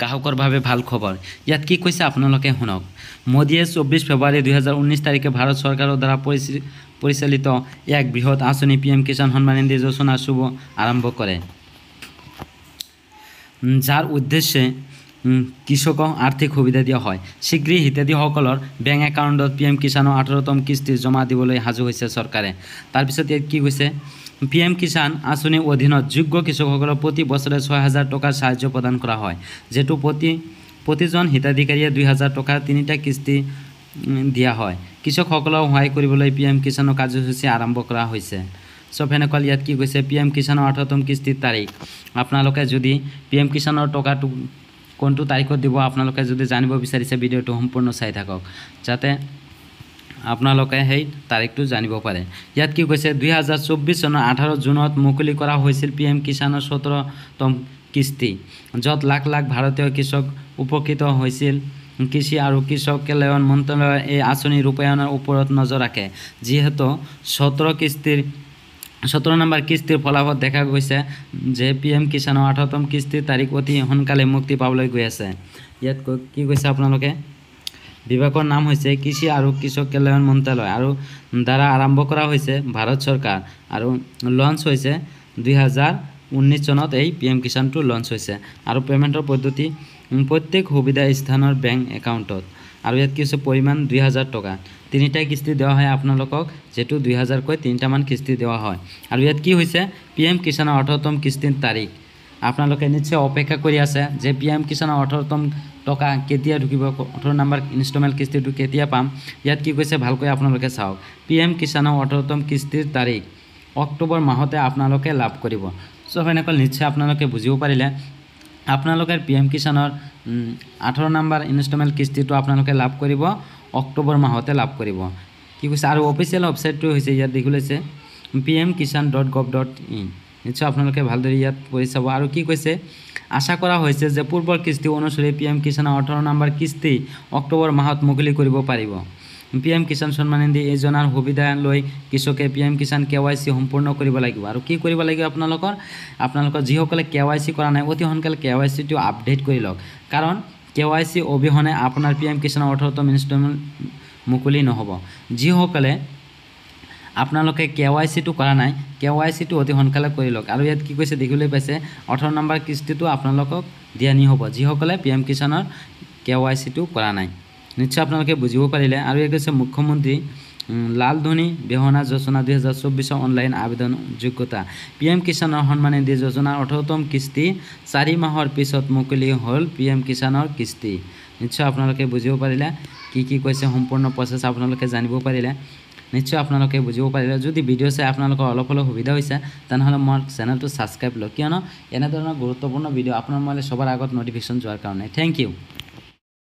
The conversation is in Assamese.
গ্ৰাহকৰ ভাল খবৰ। ইয়াত কি কৈছে আপোনালোকে শুনক। মোদীয়ে 24 ফেব্ৰুৱাৰী 2019 তাৰিখে ভাৰত চৰকাৰৰ দ্বাৰা পৰিচালিত এক বৃহৎ আঁচনি PM কিষাণ সন্মান নিধি যোজনাৰ শুভ আৰম্ভ কৰে, যাৰ উদ্দেশ্যে কৃষকক আৰ্থিক সুবিধা দিয়া হয়। শীঘ্ৰেই হিতাধিকাৰীসকলৰ বেংক একাউণ্টত PM কিষাণৰ 18তম কিস্তি জমা দিবলৈ সাজু হৈছে চৰকাৰে। তাৰপিছত ইয়াত কি কৈছে, PM কিষাণ আঁচনিৰ অধীনত যোগ্য কৃষকসকলক প্ৰতি বছৰে 6,000 টকাৰ সাহায্য প্ৰদান কৰা হয়, যিটো প্ৰতিজন হিতাধিকাৰীয়ে 2,000 টকাৰ 3টা কিস্তি দিয়া হয়। কৃষকসকলক সহায় কৰিবলৈ PM কিষাণৰ কাৰ্যসূচী আৰম্ভ কৰা হৈছে। সব এনেকুৱা ইয়াত কি কৈছে, PM কিষাণৰ 18তম কিস্তিৰ তাৰিখ। আপোনালোকে যদি PM কিষাণৰ টকাটো কোনটো তাৰিখত দিব আপোনালোকে যদি জানিব বিচাৰিছে, ভিডিঅ'টো সম্পূৰ্ণ চাই থাকক, যাতে আপোনালোকে সেই তাৰিখটো জানিব পাৰে। ইয়াত কি কৈছে, 2024 চনৰ 18 জুনত মুকলি কৰা হৈছিল PM কিষাণৰ 17তম কিস্তি, য'ত লাখ লাখ ভাৰতীয় কৃষক উপকৃত হৈছিল। কৃষি আৰু কৃষক কল্যাণ মন্ত্ৰালয়ে এই আঁচনি ৰূপায়ণৰ ওপৰত নজৰ ৰাখে, যিহেতু 17 নম্বৰ কিস্তিৰ ফলাফল দেখা গৈছে যে PM কিষাণৰ 18তম কিস্তিৰ তাৰিখ অতি সোনকালে মুক্তি পাবলৈ গৈ আছে। ইয়াত কি কৈছে আপোনালোকে, বিভাগৰ নাম হৈছে কৃষি আৰু কৃষক কল্যাণ মন্ত্ৰালয় আৰু দ্বাৰা আৰম্ভ কৰা হৈছে ভাৰত চৰকাৰ, আৰু লঞ্চ হৈছে 2019 চনত এই PM কিষাণটো লঞ্চ হৈছে। আৰু পে'মেণ্টৰ পদ্ধতি প্ৰত্যেক সুবিধা স্থানৰ বেংক একাউণ্টত। আৰু ইয়াত কি হৈছে, পৰিমাণ 2,000 টকা, 3টা কিস্তি দেওয়া হয় আপোনালোকক, যেটো 2,000কৈ 3টামান কিস্তি দেওয়া হয়। আৰু ইয়াত কি হৈছে, PM কিষাণৰ 18তম কিস্তিৰ তাৰিখ। আপোনালোকে নিশ্চয় অপেক্ষা কৰি আছে যে PM কিষাণৰ 18তম টকা কেতিয়া ঢুকিব, 18 নম্বৰ ইনষ্টলমেণ্ট কিস্তিটো কেতিয়া পাম। ইয়াত কি কৈছে ভালকৈ আপোনালোকে চাওক, PM কিষাণৰ 18তম কিস্তিৰ তাৰিখ অক্টোবৰ মাহতে আপোনালোকে লাভ কৰিব। সব এনেকুৱা নিশ্চয় আপোনালোকে বুজিব পাৰিলে। আপোনালোকে PM কিষাণৰ 18 নম্বৰ ইনষ্টলমেণ্ট কিস্তিটো আপোনালোকে লাভ কৰিব অক্টোবৰ মাহতে লাভ কৰিব। কি কৈছে, আৰু অফিচিয়েল ৱেবছাইটটো হৈছে ইয়াত দেখি লৈছে pmkishan.gov.in। নিশ্চয় আপোনালোকে ভালদৰে ইয়াত পঢ়ি চাব। আৰু কি কৈছে, আশা কৰা হৈছে যে পূৰ্বৰ কিস্তি অনুসৰি PM কিষাণৰ 18 নম্বৰ কিস্তি অক্টোবৰ মাহত মুকলি কৰিব পাৰিব। PM কিষাণ সন্মান নিধি যোজনাৰ সুবিধা লৈ কৃষকে PM কিষাণ KYC সম্পূৰ্ণ কৰিব লাগিব। আৰু কি কৰিব লাগিব আপোনালোকৰ যিসকলে KYC কৰা নাই, অতি সোনকালে KYCটো আপডেট কৰি লওক, কাৰণ KYC অবিহনে আপোনাৰ PM কিষাণৰ 18তম ইনষ্টলমেণ্ট মুকলি নহ'ব। যিসকলে আপোনালোকে KYCটো কৰা নাই, KYCটো অতি সোনকালে কৰি লওক। আৰু ইয়াত কি কৈছে দেখিবলৈ পাইছে, 18 নম্বৰ কিস্তিটো আপোনালোকক দিয়া নহ'ব যিসকলে PM কিষাণৰ KYCটো কৰা নাই। নিশ্চয় আপোনালোকে বুজিব পাৰিলে। আৰু ইয়াত কৈছে, মুখ্যমন্ত্ৰী লালধনী বেহনা যোজনা 2024 অনলাইন আবেদন যোগ্যতা। PM কিষাণৰ সন্মান নিধি যোজনাৰ 18তম কিস্তি 4 মাহৰ পিছত মুকলি হ'ল PM কিষাণৰ কিস্তি। নিশ্চয় আপোনালোকে বুজিব পাৰিলে, কি কৈছে সম্পূৰ্ণ প্ৰচেছ আপোনালোকে জানিব পাৰিলে। নিশ্চয় আপোনালোকে বুজিব পাৰিলে। যদি ভিডিঅ' চাই আপোনালোকৰ অলপ হ'লেও সুবিধা হৈছে, তেনেহ'লে মোৰ চেনেলটো ছাবস্ক্ৰাইব লওক, কিয়নো এনেধৰণৰ গুৰুত্বপূৰ্ণ ভিডিঅ' আপোনাৰ মোবাইলে সবাৰ আগত নটিফিকেশ্যন যোৱাৰ কাৰণে। Thank U.